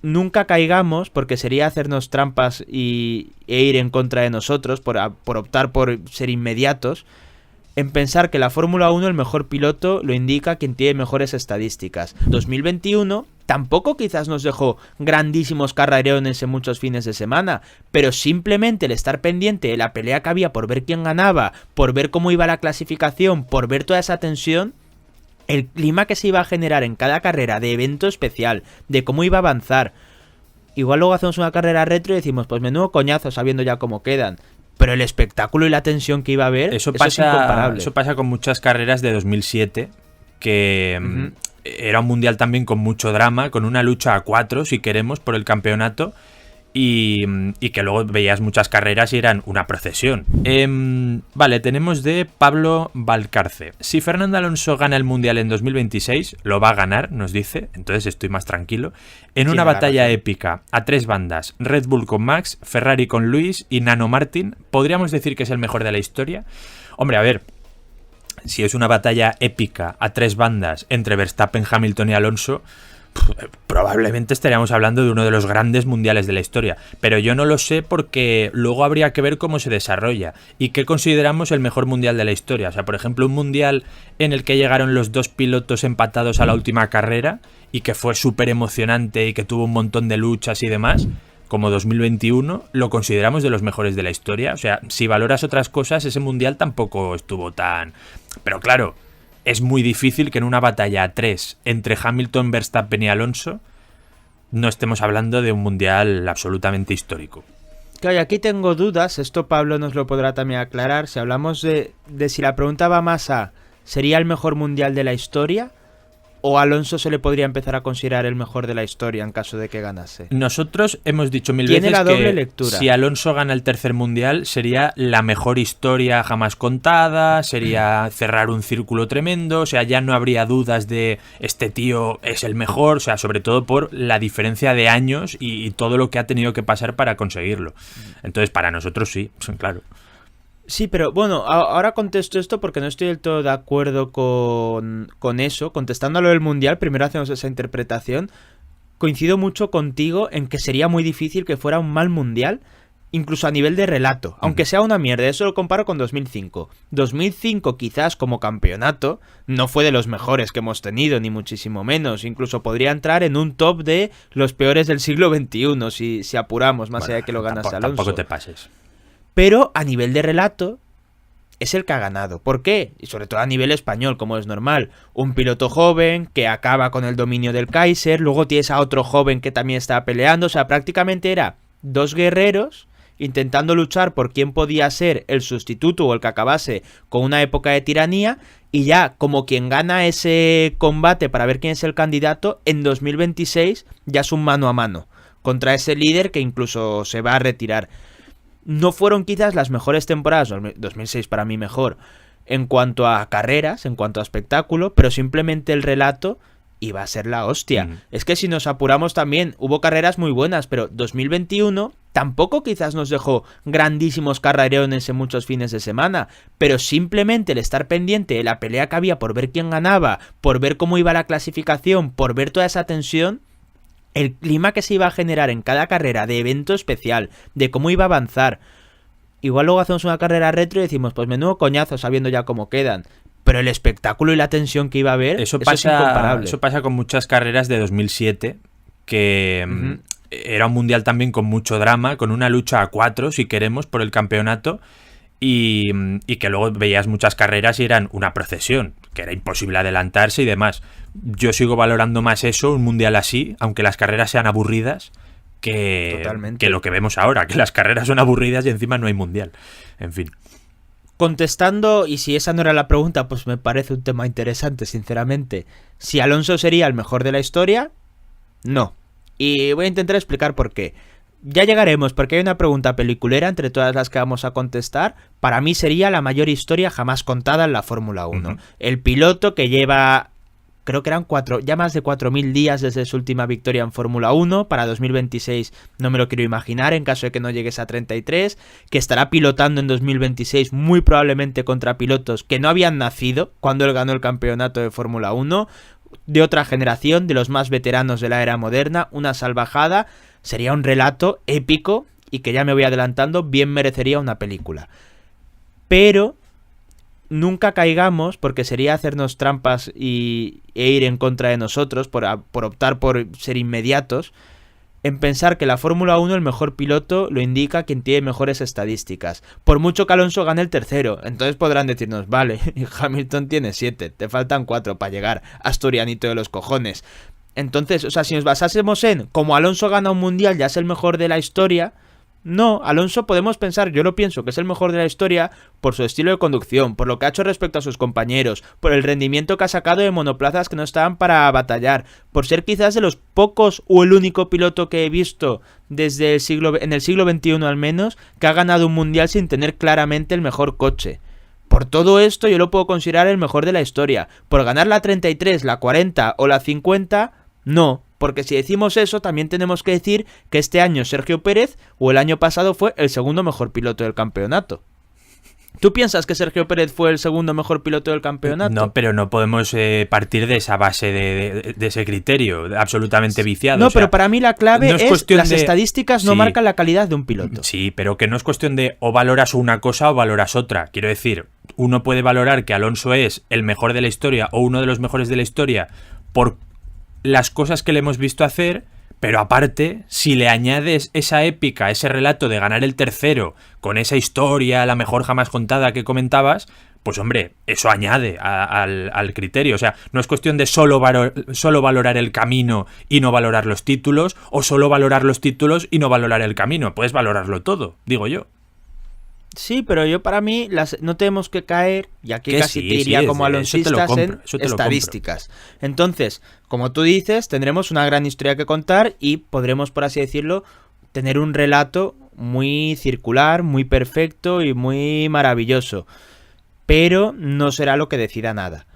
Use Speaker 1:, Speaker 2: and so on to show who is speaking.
Speaker 1: nunca caigamos, porque sería hacernos trampas e ir en contra de nosotros por optar por ser inmediatos, en pensar que la Fórmula 1 el mejor piloto lo indica quien tiene mejores estadísticas. 2021 tampoco quizás nos dejó grandísimos carrerones en muchos fines de semana, pero simplemente el estar pendiente de la pelea que había por ver quién ganaba, por ver cómo iba la clasificación, por ver toda esa tensión, el clima que se iba a generar en cada carrera de evento especial, de cómo iba a avanzar. Igual luego hacemos una carrera retro y decimos, pues menudo coñazo sabiendo ya cómo quedan. Pero el espectáculo y la tensión que iba a haber, eso es incomparable.
Speaker 2: Eso pasa con muchas carreras de 2007, que era un mundial también con mucho drama, con una lucha a 4, si queremos, por el campeonato, y que luego veías muchas carreras y eran una procesión. Vale, tenemos de Pablo Valcarce. Si Fernando Alonso gana el mundial en 2026, lo va a ganar, nos dice, entonces estoy más tranquilo, en una batalla épica a 3 bandas, Red Bull con Max, Ferrari con Luis y Nano Martin, ¿podríamos decir que es el mejor de la historia? Hombre, a ver, si es una batalla épica a 3 bandas entre Verstappen, Hamilton y Alonso, probablemente estaríamos hablando de uno de los grandes mundiales de la historia, pero yo no lo sé porque luego habría que ver cómo se desarrolla y qué consideramos el mejor mundial de la historia. O sea, por ejemplo, un mundial en el que llegaron los 2 pilotos empatados a la última carrera y que fue súper emocionante y que tuvo un montón de luchas y demás, como 2021, lo consideramos de los mejores de la historia. O sea, si valoras otras cosas, ese mundial tampoco estuvo tan... Pero claro, es muy difícil que en una batalla a 3 entre Hamilton, Verstappen y Alonso no estemos hablando de un mundial absolutamente histórico.
Speaker 1: Claro, y aquí tengo dudas, esto Pablo nos lo podrá también aclarar, si hablamos de si la pregunta va más a ¿sería el mejor mundial de la historia? ¿O Alonso se le podría empezar a considerar el mejor de la historia en caso de que ganase?
Speaker 2: Nosotros hemos dicho mil veces
Speaker 1: la doble
Speaker 2: que
Speaker 1: lectura.
Speaker 2: Si Alonso gana el tercer mundial sería la mejor historia jamás contada, sería cerrar un círculo tremendo, o sea, ya no habría dudas de este tío es el mejor, o sea, sobre todo por la diferencia de años y todo lo que ha tenido que pasar para conseguirlo. Entonces, para nosotros sí, claro.
Speaker 1: Sí, pero bueno, ahora contesto esto porque no estoy del todo de acuerdo con eso. Contestando a lo del mundial, primero hacemos esa interpretación. Coincido mucho contigo en que sería muy difícil que fuera un mal mundial, incluso a nivel de relato, aunque sea una mierda. Eso lo comparo con 2005. 2005 quizás como campeonato no fue de los mejores que hemos tenido, ni muchísimo menos. Incluso podría entrar en un top de los peores del siglo XXI, si apuramos, más allá de que lo ganase Alonso.
Speaker 2: Tampoco te pases.
Speaker 1: Pero a nivel de relato es el que ha ganado. ¿Por qué? Y sobre todo a nivel español, como es normal. Un piloto joven que acaba con el dominio del Kaiser, luego tienes a otro joven que también estaba peleando. O sea, prácticamente era 2 guerreros intentando luchar por quién podía ser el sustituto o el que acabase con una época de tiranía. Y ya como quien gana ese combate para ver quién es el candidato, en 2026 ya es un mano a mano contra ese líder que incluso se va a retirar. No fueron quizás las mejores temporadas, 2006 para mí mejor, en cuanto a carreras, en cuanto a espectáculo, pero simplemente el relato iba a ser la hostia. Es que si nos apuramos también, hubo carreras muy buenas, pero 2021 tampoco quizás nos dejó grandísimos carrerones en muchos fines de semana, pero simplemente el estar pendiente de la pelea que había por ver quién ganaba, por ver cómo iba la clasificación, por ver toda esa tensión, el clima que se iba a generar en cada carrera de evento especial, de cómo iba a avanzar. Igual luego hacemos una carrera retro y decimos, pues menudo coñazo sabiendo ya cómo quedan. Pero el espectáculo y la tensión que iba a haber, eso es incomparable.
Speaker 2: Eso pasa con muchas carreras de 2007, que era un mundial también con mucho drama, con una lucha a 4, si queremos, por el campeonato, y que luego veías muchas carreras y eran una procesión, que era imposible adelantarse y demás. Yo sigo valorando más eso, un mundial así, aunque las carreras sean aburridas, que lo que vemos ahora, que las carreras son aburridas y encima no hay mundial. En fin.
Speaker 1: Contestando, y si esa no era la pregunta, pues me parece un tema interesante, sinceramente. ¿Si Alonso sería el mejor de la historia? No. Y voy a intentar explicar por qué. Ya llegaremos, porque hay una pregunta peliculera entre todas las que vamos a contestar. Para mí sería la mayor historia jamás contada en la Fórmula 1. El piloto que lleva, creo que eran ya más de 4.000 días desde su última victoria en Fórmula 1. Para 2026 no me lo quiero imaginar, en caso de que no llegues a 33. Que estará pilotando en 2026 muy probablemente contra pilotos que no habían nacido cuando él ganó el campeonato de Fórmula 1. de otra generación, de los más veteranos de la era moderna, una salvajada, sería un relato épico y que ya me voy adelantando, bien merecería una película. Pero nunca caigamos, porque sería hacernos trampas e ir en contra de nosotros por optar por ser inmediatos, en pensar que la Fórmula 1 el mejor piloto lo indica quien tiene mejores estadísticas. Por mucho que Alonso gane el tercero, entonces podrán decirnos, vale, Hamilton tiene 7, te faltan 4 para llegar, asturianito de los cojones. Entonces, o sea, si nos basásemos en como Alonso gana un mundial ya es el mejor de la historia, no, Alonso podemos pensar, yo lo pienso, que es el mejor de la historia por su estilo de conducción, por lo que ha hecho respecto a sus compañeros, por el rendimiento que ha sacado de monoplazas que no estaban para batallar, por ser quizás de los pocos o el único piloto que he visto desde en el siglo XXI al menos, que ha ganado un mundial sin tener claramente el mejor coche. Por todo esto yo lo puedo considerar el mejor de la historia. Por ganar la 33, la 40 o la 50, no. Porque si decimos eso, también tenemos que decir que este año Sergio Pérez o el año pasado fue el segundo mejor piloto del campeonato. ¿Tú piensas que Sergio Pérez fue el segundo mejor piloto del campeonato?
Speaker 2: No, pero no podemos partir de esa base, de ese criterio absolutamente viciado.
Speaker 1: No,
Speaker 2: o sea,
Speaker 1: pero para mí la clave
Speaker 2: no
Speaker 1: es las estadísticas no marcan la calidad de un piloto.
Speaker 2: Sí, pero que no es cuestión de o valoras una cosa o valoras otra. Quiero decir, uno puede valorar que Alonso es el mejor de la historia o uno de los mejores de la historia por las cosas que le hemos visto hacer, pero aparte, si le añades esa épica, ese relato de ganar el tercero, con esa historia, la mejor jamás contada que comentabas, pues hombre, eso añade al criterio. O sea, no es cuestión de solo valorar el camino y no valorar los títulos, o solo valorar los títulos y no valorar el camino. Puedes valorarlo todo, digo yo.
Speaker 1: Sí, pero yo para mí no tenemos que caer, y aquí casi te diría como alonsistas, en estadísticas. Entonces, como tú dices, tendremos una gran historia que contar y podremos, por así decirlo, tener un relato muy circular, muy perfecto y muy maravilloso. Pero no será lo que decida nada.